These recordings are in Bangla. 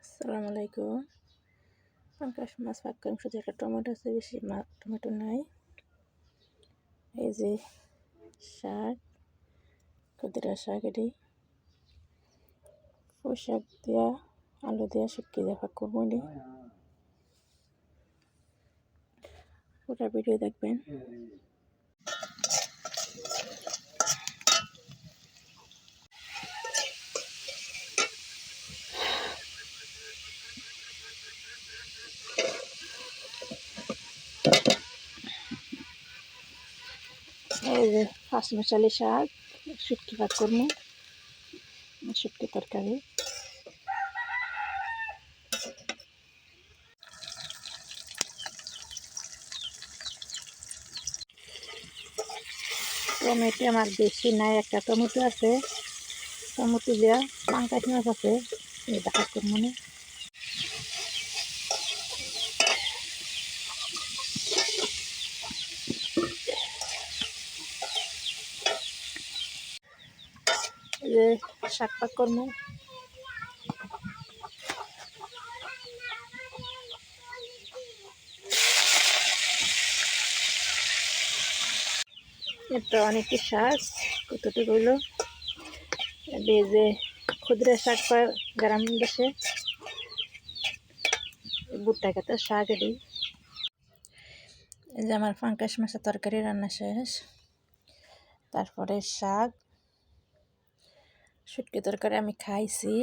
আসসালামু আলাইকুম। পাঙ্গাস মাছ পাক করলাম, শুধু একটা টমেটো আছে, বেশি টমেটো নাই। এই যে শাক, কুদরা শাক, এটি পুঁই শাক দিয়া আলু দিয়া শুটকি দিয়া পাক করবো। এটি পুরো ভিডিও দেখবেন। এই যে পাঁচমিশালি শাক, শুটকি পাক করবো, শুটকি তরকারি। টমেটো আমার বেশি নাই, একটা টমেটো আছে। টমেটো দিয়া পাঙ্গাস মাছ আছে, এটা পাক করবো না। এই যে শাক পাক করবো। এটা অনেকটি শাক, কতটুকু হইলো। এই যে ক্ষুদ্র শাক পায় গ্রাম দেশে, ভুট্টা খেতে শাক। এটি এই যে আমার পাঙ্গাস মাছের তরকারি রান্না শেষ। তারপরে শাক, শুটকি তরকারি আমি খাইছি,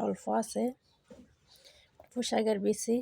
অল্প আছে। পুঁই শাকের বিচি